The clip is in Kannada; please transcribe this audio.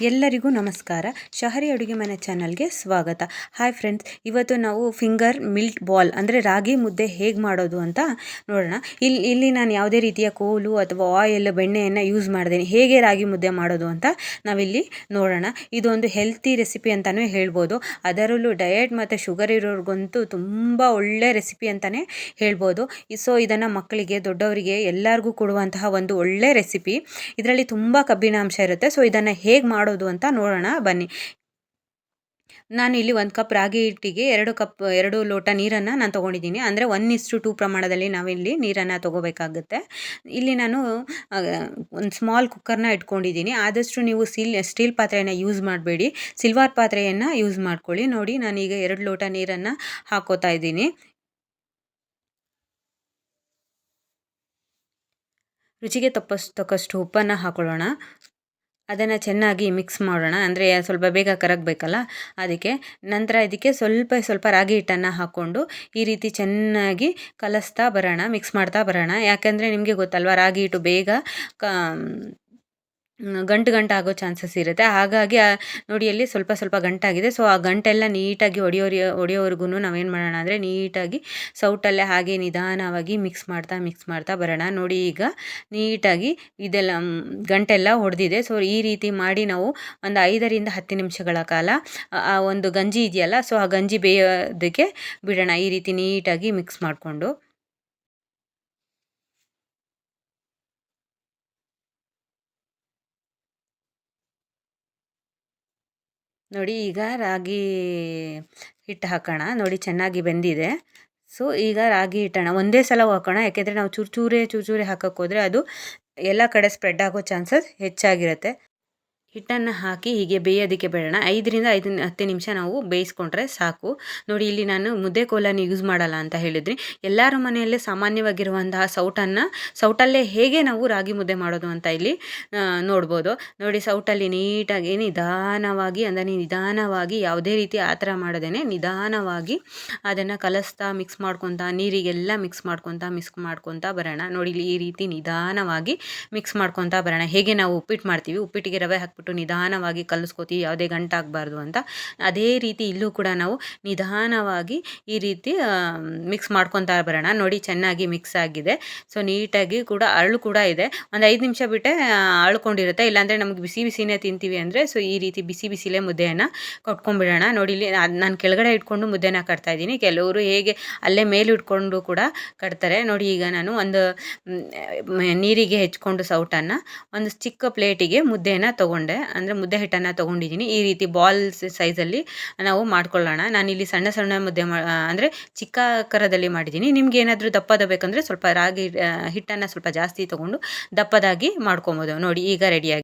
ಎಲ್ಲರಿಗೂ ನಮಸ್ಕಾರ. ಶಹರಿ ಅಡುಗೆ ಮನೆ ಚಾನಲ್ಗೆ ಸ್ವಾಗತ. ಹಾಯ್ ಫ್ರೆಂಡ್ಸ್, ಇವತ್ತು ನಾವು ಫಿಂಗರ್ ಮಿಲ್ಟ್ ಬಾಲ್ ಅಂದರೆ ರಾಗಿ ಮುದ್ದೆ ಹೇಗೆ ಮಾಡೋದು ಅಂತ ನೋಡೋಣ. ಇಲ್ಲಿ ನಾನು ಯಾವುದೇ ರೀತಿಯ ಕೋಲು ಅಥವಾ ಆಯಿಲ್ ಬೆಣ್ಣೆಯನ್ನು ಯೂಸ್ ಮಾಡ್ದೇನೆ. ಹೇಗೆ ರಾಗಿ ಮುದ್ದೆ ಮಾಡೋದು ಅಂತ ನಾವಿಲ್ಲಿ ನೋಡೋಣ. ಇದೊಂದು ಹೆಲ್ತಿ ರೆಸಿಪಿ ಅಂತಲೇ ಹೇಳ್ಬೋದು. ಅದರಲ್ಲೂ ಡಯಟ್ ಮತ್ತು ಶುಗರ್ ಇರೋರಿಗಂತೂ ತುಂಬ ಒಳ್ಳೆ ರೆಸಿಪಿ ಅಂತಲೇ ಹೇಳ್ಬೋದು. ಸೊ ಇದನ್ನು ಮಕ್ಕಳಿಗೆ, ದೊಡ್ಡವರಿಗೆ ಎಲ್ಲರಿಗೂ ಕೊಡುವಂತಹ ಒಂದು ಒಳ್ಳೆ ರೆಸಿಪಿ. ಇದರಲ್ಲಿ ತುಂಬ ಕಬ್ಬಿನಾಂಶ ಇರುತ್ತೆ. ಸೊ ಇದನ್ನು ಹೇಗೆ ಮಾಡೋದು ಅಂತ ನೋಡೋಣ ಬನ್ನಿ. ನಾನು ಇಲ್ಲಿ 1 ಕಪ್ ರಾಗಿ ಹಿಟ್ಟಿಗೆ 2 ಲೋಟ ನೀರನ್ನು ನಾನು ತೊಗೊಂಡಿದ್ದೀನಿ. ಅಂದರೆ 1:2 ಪ್ರಮಾಣದಲ್ಲಿ ನಾವಿಲ್ಲಿ ನೀರನ್ನು ತೊಗೋಬೇಕಾಗುತ್ತೆ. ಇಲ್ಲಿ ನಾನು ಒಂದು ಸ್ಮಾಲ್ ಕುಕ್ಕರ್ನ ಇಟ್ಕೊಂಡಿದ್ದೀನಿ. ಆದಷ್ಟು ನೀವು ಸ್ಟೀಲ್ ಪಾತ್ರೆಯನ್ನು ಯೂಸ್ ಮಾಡಬೇಡಿ, ಸಿಲ್ವರ್ ಪಾತ್ರೆಯನ್ನು ಯೂಸ್ ಮಾಡ್ಕೊಳ್ಳಿ. ನೋಡಿ, ನಾನೀಗ 2 ಲೋಟ ನೀರನ್ನು ಹಾಕೋತಾ ಇದ್ದೀನಿ. ರುಚಿಗೆ ತಕ್ಕಷ್ಟು ಉಪ್ಪನ್ನು ಹಾಕೊಳ್ಳೋಣ. ಅದನ್ನು ಚೆನ್ನಾಗಿ ಮಿಕ್ಸ್ ಮಾಡೋಣ. ಅಂದರೆ ಸ್ವಲ್ಪ ಬೇಗ ಕರಗಬೇಕಲ್ಲ, ಅದಕ್ಕೆ. ನಂತರ ಇದಕ್ಕೆ ಸ್ವಲ್ಪ ರಾಗಿ ಹಿಟ್ಟನ್ನು ಹಾಕ್ಕೊಂಡು ಈ ರೀತಿ ಚೆನ್ನಾಗಿ ಕಲಿಸ್ತಾ ಬರೋಣ, ಮಿಕ್ಸ್ ಮಾಡ್ತಾ ಬರೋಣ. ಯಾಕಂದರೆ ನಿಮಗೆ ಗೊತ್ತಲ್ವ, ರಾಗಿ ಹಿಟ್ಟು ಬೇಗ ಗಂಟು ಆಗೋ ಚಾನ್ಸಸ್ ಇರುತ್ತೆ. ಹಾಗಾಗಿ ನೋಡಿ, ಅಲ್ಲಿ ಸ್ವಲ್ಪ ಗಂಟಾಗಿದೆ. ಸೊ ಆ ಗಂಟೆಲ್ಲ ನೀಟಾಗಿ ಹೊಡೆಯೋವರೆಗೂ ನಾವೇನು ಮಾಡೋಣ ಅಂದರೆ ನೀಟಾಗಿ ಸೌಟಲ್ಲೇ ಹಾಗೆ ನಿಧಾನವಾಗಿ ಮಿಕ್ಸ್ ಮಾಡ್ತಾ ಬರೋಣ. ನೋಡಿ, ಈಗ ನೀಟಾಗಿ ಇದೆಲ್ಲ ಗಂಟೆಲ್ಲ ಹೊಡೆದಿದೆ. ಸೊ ಈ ರೀತಿ ಮಾಡಿ ನಾವು ಒಂದು 5ರಿಂದ 10 ನಿಮಿಷಗಳ ಕಾಲ ಆ ಒಂದು ಗಂಜಿ ಇದೆಯಲ್ಲ, ಸೊ ಆ ಗಂಜಿ ಬೇಯೋದಕ್ಕೆ ಬಿಡೋಣ. ಈ ರೀತಿ ನೀಟಾಗಿ ಮಿಕ್ಸ್ ಮಾಡಿಕೊಂಡು ನೋಡಿ, ಈಗ ರಾಗಿ ಹಿಟ್ಟು ಹಾಕೋಣ. ನೋಡಿ, ಚೆನ್ನಾಗಿ ಬೆಂದಿದೆ. ಸೊ ಈಗ ರಾಗಿ ಹಿಟ್ಟನ್ನು ಒಂದೇ ಸಲ ಹಾಕೋಣ. ಯಾಕೆಂದರೆ ನಾವು ಚೂರೇ ಹಾಕೋಕ್ಕೋದ್ರೆ ಅದು ಎಲ್ಲ ಕಡೆ ಸ್ಪ್ರೆಡ್ ಆಗೋ ಚಾನ್ಸಸ್ ಹೆಚ್ಚಾಗಿರುತ್ತೆ. ಹಿಟ್ಟನ್ನು ಹಾಕಿ ಹೀಗೆ ಬೇಯೋದಕ್ಕೆ ಬಿಡೋಣ. 5ರಿಂದ 10 ನಿಮಿಷ ನಾವು ಬೇಯಿಸ್ಕೊಂಡ್ರೆ ಸಾಕು. ನೋಡಿ, ಇಲ್ಲಿ ನಾನು ಮುದ್ದೆ ಕೋಲನ್ನು ಯೂಸ್ ಮಾಡಲ್ಲ ಅಂತ ಹೇಳಿದ್ರಿ. ಎಲ್ಲರ ಮನೆಯಲ್ಲೇ ಸಾಮಾನ್ಯವಾಗಿರುವಂತಹ ಸೌಟಲ್ಲೇ ಹೇಗೆ ನಾವು ರಾಗಿ ಮುದ್ದೆ ಮಾಡೋದು ಅಂತ ಇಲ್ಲಿ ನೋಡ್ಬೋದು. ನೋಡಿ, ಸೌಟಲ್ಲಿ ನೀಟಾಗಿ ನಿಧಾನವಾಗಿ ಯಾವುದೇ ರೀತಿ ಆ ಥರ ಮಾಡದೇನೆ ನಿಧಾನವಾಗಿ ಅದನ್ನು ಕಲಿಸ್ತಾ ಮಿಕ್ಸ್ ಮಾಡ್ಕೊತಾ, ನೀರಿಗೆಲ್ಲ ಮಿಕ್ಸ್ ಮಾಡ್ಕೊತಾ ಬರೋಣ. ನೋಡಿ, ಈ ರೀತಿ ನಿಧಾನವಾಗಿ ಮಿಕ್ಸ್ ಮಾಡ್ಕೊತಾ ಬರೋಣ. ಹೇಗೆ ನಾವು ಉಪ್ಪಿಟ್ಟು ಮಾಡ್ತೀವಿ, ಉಪ್ಪಿಟ್ಟಿಗೆ ರವೆ ಹಾಕ್ಬಿಟ್ಟು ನಿಧಾನವಾಗಿ ಕಲಿಸ್ಕೋತೀವಿ ಯಾವುದೇ ಗಂಟಾಗಬಾರ್ದು ಅಂತ, ಅದೇ ರೀತಿ ಇಲ್ಲೂ ಕೂಡ ನಾವು ನಿಧಾನವಾಗಿ ಈ ರೀತಿ ಮಿಕ್ಸ್ ಮಾಡ್ಕೊತಾ ಬರೋಣ. ನೋಡಿ, ಚೆನ್ನಾಗಿ ಮಿಕ್ಸ್ ಆಗಿದೆ. ಸೊ ನೀಟಾಗಿ ಕೂಡ ಅರಳು ಕೂಡ ಇದೆ. ಒಂದು 5 ನಿಮಿಷ ಬಿಟ್ಟೆ ಅಳ್ಕೊಂಡಿರುತ್ತೆ. ಇಲ್ಲಾಂದರೆ ನಮಗೆ ಬಿಸಿನೇ ತಿಂತೀವಿ ಅಂದರೆ ಸೊ ಈ ರೀತಿ ಬಿಸಿಲೇ ಮುದ್ದೆಯನ್ನು ಕೊಟ್ಕೊಂಡ್ಬಿಡೋಣ. ನೋಡಿ, ಇಲ್ಲಿ ನಾನು ಕೆಳಗಡೆ ಇಟ್ಕೊಂಡು ಮುದ್ದೆನ ಕಟ್ತಾ ಇದ್ದೀನಿ. ಕೆಲವರು ಹೇಗೆ ಅಲ್ಲೇ ಮೇಲೆ ಇಟ್ಕೊಂಡು ಕೂಡ ಕಟ್ತಾರೆ. ನೋಡಿ, ಈಗ ನಾನು ಒಂದು ನೀರಿಗೆ ಹೆಚ್ಕೊಂಡು ಸೌಟನ್ನು ಒಂದು ಚಿಕ್ಕ ಪ್ಲೇಟಿಗೆ ಮುದ್ದೆಯನ್ನು ತೊಗೊಂಡೆ, ಅಂದರೆ ಮುದ್ದೆ ಹಿಟ್ಟನ್ನು ತೊಗೊಂಡಿದ್ದೀನಿ. ಈ ರೀತಿ ಬಾಲ್ಸ್ ಸೈಜಲ್ಲಿ ನಾವು ಮಾಡ್ಕೊಳ್ಳೋಣ. ನಾನಿಲ್ಲಿ ಸಣ್ಣ ಮುದ್ದೆ ಅಂದರೆ ಚಿಕ್ಕ ಆಕಾರದಲ್ಲಿ ಮಾಡಿದ್ದೀನಿ. ನಿಮ್ಗೆ ಏನಾದರೂ ದಪ್ಪದ ಬೇಕಂದರೆ ಸ್ವಲ್ಪ ರಾಗಿ ಹಿಟ್ಟನ್ನು ಸ್ವಲ್ಪ ಜಾಸ್ತಿ ತೊಗೊಂಡು ದಪ್ಪದಾಗಿ ಮಾಡ್ಕೊಬೋದು. ನೋಡಿ, ಈಗ ರೆಡಿಯಾಗಿ